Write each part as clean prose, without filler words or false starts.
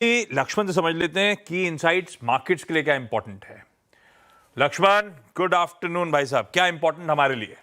लक्ष्मण से समझ लेते हैं की इनसाइट्स मार्केट्स के लिए क्या इंपॉर्टेंट है। लक्ष्मण, गुड आफ्टरनून भाई साहब, क्या इंपॉर्टेंट हमारे लिए?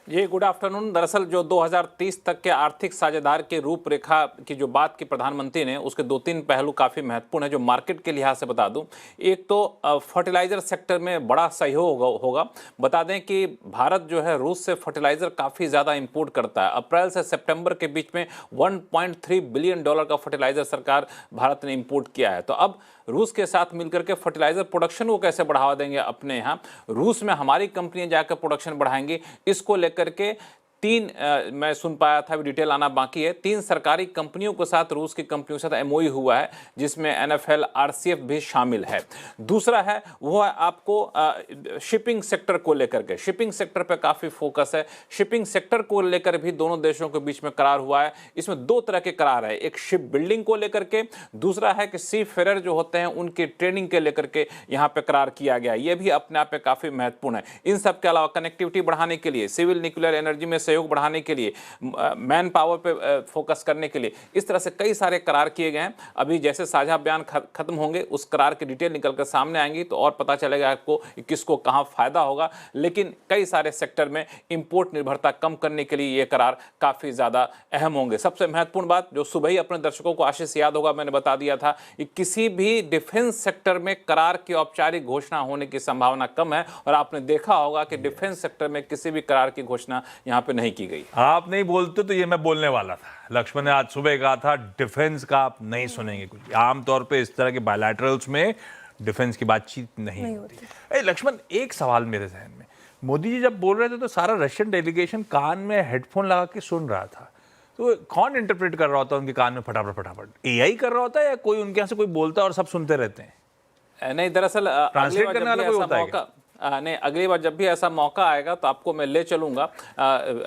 ये गुड आफ्टरनून। दरअसल जो 2030 तक के आर्थिक साझेदार के रूपरेखा की जो बात की प्रधानमंत्री ने, उसके दो तीन पहलू काफ़ी महत्वपूर्ण है जो मार्केट के लिहाज से बता दूं। एक तो फर्टिलाइजर सेक्टर में बड़ा सहयोग होगा। बता दें कि भारत जो है रूस से फर्टिलाइजर काफ़ी ज़्यादा इंपोर्ट करता है। अप्रैल से सितंबर के बीच में $1.3 बिलियन का फर्टिलाइजर सरकार भारत ने इंपोर्ट किया है। तो अब रूस के साथ मिलकर के फर्टिलाइजर प्रोडक्शन को कैसे बढ़ावा देंगे अपने यहाँ, रूस में हमारी कंपनियां जाकर प्रोडक्शन बढ़ाएंगी, इसको लेकर के मैं सुन पाया था, अभी डिटेल आना बाकी है। 3 सरकारी कंपनियों के साथ, रूस की कंपनियों के साथ एमओयू हुआ है, जिसमें NFL, RCF भी शामिल है। दूसरा है वो है आपको शिपिंग सेक्टर को लेकर के, शिपिंग सेक्टर पे काफ़ी फोकस है। शिपिंग सेक्टर को लेकर भी दोनों देशों के बीच में करार हुआ है। इसमें 2 तरह के करार है, एक शिप बिल्डिंग को लेकर के, दूसरा है कि सी फेरर जो होते हैं उनकी ट्रेनिंग के लेकर के यहाँ पे करार किया गया। ये भी अपने आप में काफ़ी महत्वपूर्ण है। इन सब के अलावा कनेक्टिविटी बढ़ाने के लिए, सिविल न्यूक्लियर एनर्जी में सहयोग बढ़ाने के लिए, मैन पावर पे फोकस करने के लिए, इस तरह से कई सारे करार किए गए हैं। अभी जैसे साझा बयान खत्म होंगे, उस करार की डिटेल निकल कर सामने आएंगी तो और पता चलेगा आपको किसको कहां फायदा होगा। लेकिन कई सारे सेक्टर में इंपोर्ट निर्भरता कम करने के लिए ये करार काफी ज्यादा अहम होंगे। सबसे महत्वपूर्ण बात जो सुबह ही अपने दर्शकों को आशीष याद होगा, मैंने बता दिया था कि किसी भी डिफेंस सेक्टर में करार की औपचारिक घोषणा होने की संभावना कम है। और आपने देखा होगा कि डिफेंस सेक्टर में किसी भी करार की घोषणा यहां पे नहीं की गई। आप नहीं बोलते तो ये मैं बोलने वाला था। लक्ष्मण ने आज सुबह कहा था डिफेंस का आप नहीं सुनेंगे कुछ। आमतौर पे इस तरह के बायलैटरल्स में डिफेंस की बातचीत नहीं होती। लक्ष्मण, एक सवाल मेरे जहन में, मोदी जी जब बोल रहे थे तो सारा रशियन डेलीगेशन कान में हेडफोन लगा के सुन रहा था, तो कौन इंटरप्रेट कर रहा होता उनके कान में फटाफट फटाफट? एआई कर रहा होता है या कोई उनके यहाँ से कोई बोलता है और सब सुनते रहते हैं? नहीं, दरअसल ट्रांसलेट करने वाला कोई होता है? नहीं, अगली बार जब भी ऐसा मौका आएगा तो आपको मैं ले चलूंगा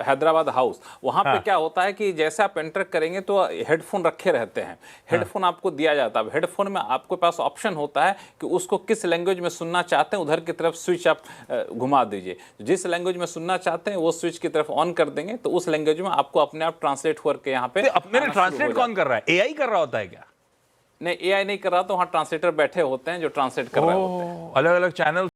हैदराबाद हाउस। वहाँ पे क्या होता है कि जैसे आप एंटर करेंगे तो हेडफोन रखे रहते हैं, हेडफोन आपको दिया जाता है। हेडफोन में आपके पास ऑप्शन होता है कि उसको किस लैंग्वेज में सुनना चाहते हैं, उधर की तरफ स्विच आप घुमा दीजिए। जिस लैंग्वेज में सुनना चाहते हैं वो स्विच की तरफ ऑन कर देंगे तो उस लैंग्वेज में आपको अपने आप ट्रांसलेट होकर यहाँ पे। अपने ट्रांसलेट कौन कर रहा है? एआई कर रहा होता है क्या? नहीं, एआई नहीं कर रहा, तो वहाँ ट्रांसलेटर बैठे होते हैं जो ट्रांसलेट कर रहे होते हैं। अलग अलग चैनल